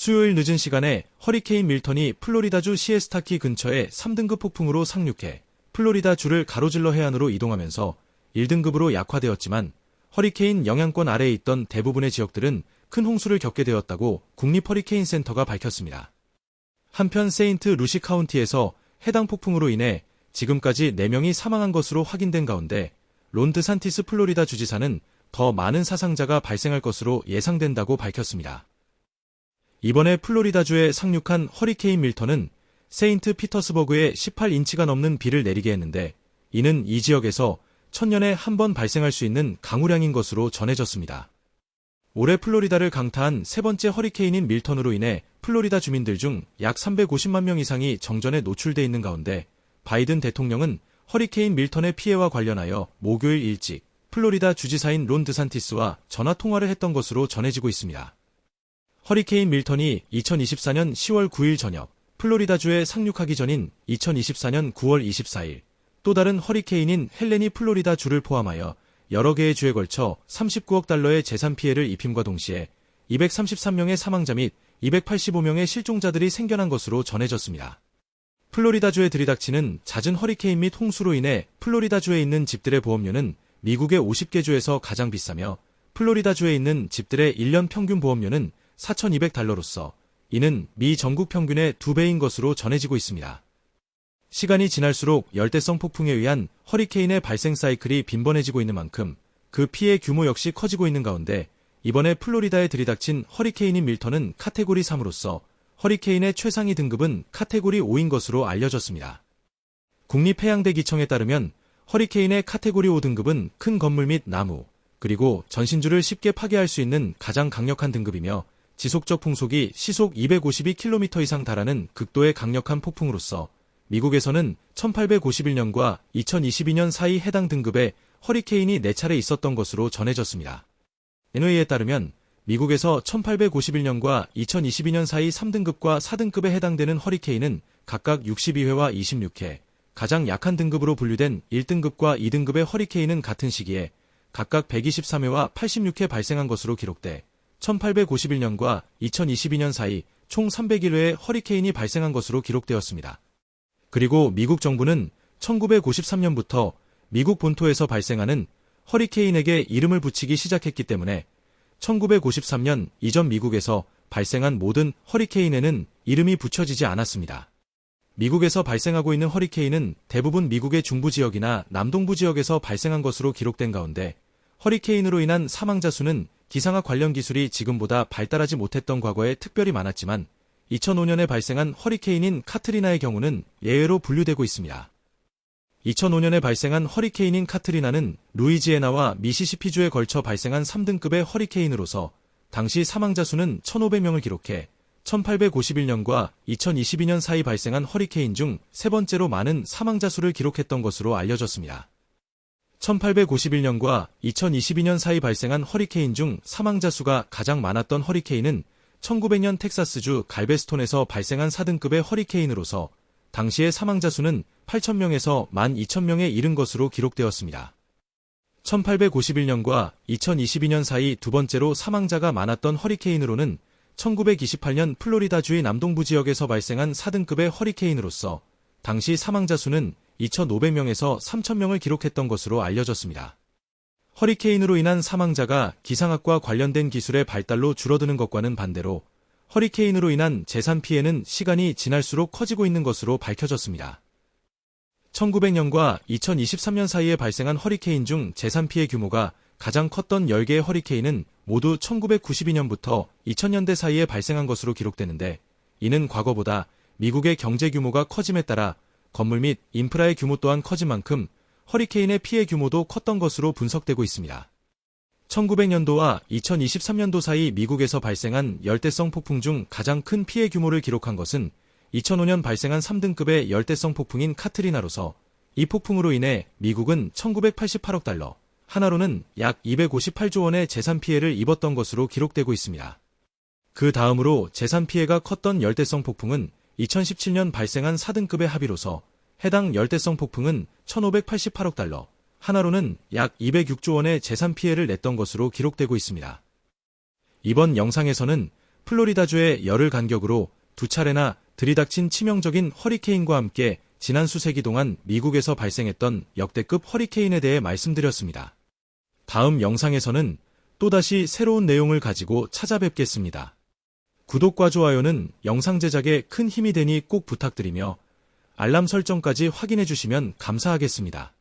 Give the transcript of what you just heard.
수요일 늦은 시간에 허리케인 밀턴이 플로리다주 시에스타키 근처에 3등급 폭풍으로 상륙해 플로리다주를 가로질러 해안으로 이동하면서 1등급으로 약화되었지만 허리케인 영향권 아래에 있던 대부분의 지역들은 큰 홍수를 겪게 되었다고 국립허리케인 센터가 밝혔습니다. 한편 세인트 루시 카운티에서 해당 폭풍으로 인해 지금까지 4명이 사망한 것으로 확인된 가운데 론 드산티스 플로리다 주지사는 더 많은 사상자가 발생할 것으로 예상된다고 밝혔습니다. 이번에 플로리다주에 상륙한 허리케인 밀턴은 세인트 피터스버그에 18인치가 넘는 비를 내리게 했는데 이는 이 지역에서 1000년에 한 번 발생할 수 있는 강우량인 것으로 전해졌습니다. 올해 플로리다를 강타한 세 번째 허리케인인 밀턴으로 인해 플로리다 주민들 중 약 350만 명 이상이 정전에 노출돼 있는 가운데 바이든 대통령은 허리케인 밀턴의 피해와 관련하여 목요일 일찍 플로리다 주지사인 론 드산티스와 전화 통화를 했던 것으로 전해지고 있습니다. 허리케인 밀턴이 2024년 10월 9일 저녁 플로리다주에 상륙하기 전인 2024년 9월 24일 또 다른 허리케인인 헬렌이 플로리다주를 포함하여 여러 개의 주에 걸쳐 39억 달러의 재산 피해를 입힘과 동시에 233명의 사망자 및 285명의 실종자들이 생겨난 것으로 전해졌습니다. 플로리다주에 들이닥치는 잦은 허리케인 및 홍수로 인해 플로리다주에 있는 집들의 보험료는 미국의 50개 주에서 가장 비싸며 플로리다주에 있는 집들의 1년 평균 보험료는 4,200달러로서 이는 미 전국 평균의 2배인 것으로 전해지고 있습니다. 시간이 지날수록 열대성 폭풍에 의한 허리케인의 발생 사이클이 빈번해지고 있는 만큼 그 피해 규모 역시 커지고 있는 가운데 이번에 플로리다에 들이닥친 허리케인인 밀턴은 카테고리 3으로서 허리케인의 최상위 등급은 카테고리 5인 것으로 알려졌습니다. 국립해양대기청에 따르면 허리케인의 카테고리 5 등급은 큰 건물 및 나무, 그리고 전신주를 쉽게 파괴할 수 있는 가장 강력한 등급이며 지속적 풍속이 시속 252km 이상 달하는 극도의 강력한 폭풍으로서 미국에서는 1851년과 2022년 사이 해당 등급의 허리케인이 4차례 있었던 것으로 전해졌습니다. NOAA에 따르면 미국에서 1851년과 2022년 사이 3등급과 4등급에 해당되는 허리케인은 각각 62회와 26회, 가장 약한 등급으로 분류된 1등급과 2등급의 허리케인은 같은 시기에 각각 123회와 86회 발생한 것으로 기록돼 1851년과 2022년 사이 총 301회의 허리케인이 발생한 것으로 기록되었습니다. 그리고 미국 정부는 1953년부터 미국 본토에서 발생하는 허리케인에게 이름을 붙이기 시작했기 때문에 1953년 이전 미국에서 발생한 모든 허리케인에는 이름이 붙여지지 않았습니다. 미국에서 발생하고 있는 허리케인은 대부분 미국의 중부 지역이나 남동부 지역에서 발생한 것으로 기록된 가운데 허리케인으로 인한 사망자 수는 기상학 관련 기술이 지금보다 발달하지 못했던 과거에 특별히 많았지만 2005년에 발생한 허리케인인 카트리나의 경우는 예외로 분류되고 있습니다. 2005년에 발생한 허리케인인 카트리나는 루이지애나와 미시시피주에 걸쳐 발생한 3등급의 허리케인으로서 당시 사망자 수는 1,500명을 기록해 1851년과 2022년 사이 발생한 허리케인 중 세 번째로 많은 사망자 수를 기록했던 것으로 알려졌습니다. 1851년과 2022년 사이 발생한 허리케인 중 사망자 수가 가장 많았던 허리케인은 1900년 텍사스주 갈베스톤에서 발생한 4등급의 허리케인으로서 당시의 사망자 수는 8,000명에서 12,000명에 이른 것으로 기록되었습니다. 1851년과 2022년 사이 두 번째로 사망자가 많았던 허리케인으로는 1928년 플로리다주의 남동부 지역에서 발생한 4등급의 허리케인으로서 당시 사망자 수는 2,500명에서 3,000명을 기록했던 것으로 알려졌습니다. 허리케인으로 인한 사망자가 기상학과 관련된 기술의 발달로 줄어드는 것과는 반대로 허리케인으로 인한 재산 피해는 시간이 지날수록 커지고 있는 것으로 밝혀졌습니다. 1900년과 2023년 사이에 발생한 허리케인 중 재산 피해 규모가 가장 컸던 10개의 허리케인은 모두 1992년부터 2000년대 사이에 발생한 것으로 기록되는데 이는 과거보다 미국의 경제 규모가 커짐에 따라 건물 및 인프라의 규모 또한 커진 만큼 허리케인의 피해 규모도 컸던 것으로 분석되고 있습니다. 1900년도와 2023년도 사이 미국에서 발생한 열대성 폭풍 중 가장 큰 피해 규모를 기록한 것은 2005년 발생한 3등급의 열대성 폭풍인 카트리나로서 이 폭풍으로 인해 미국은 1988억 달러, 하나로는 약 258조 원의 재산 피해를 입었던 것으로 기록되고 있습니다. 그 다음으로 재산 피해가 컸던 열대성 폭풍은 2017년 발생한 4등급의 합의로서 해당 열대성 폭풍은 1,588억 달러, 하나로는 약 206조 원의 재산 피해를 냈던 것으로 기록되고 있습니다. 이번 영상에서는 플로리다주의 열흘 간격으로 두 차례나 들이닥친 치명적인 허리케인과 함께 지난 수세기 동안 미국에서 발생했던 역대급 허리케인에 대해 말씀드렸습니다. 다음 영상에서는 또다시 새로운 내용을 가지고 찾아뵙겠습니다. 구독과 좋아요는 영상 제작에 큰 힘이 되니 꼭 부탁드리며 알람 설정까지 확인해 주시면 감사하겠습니다.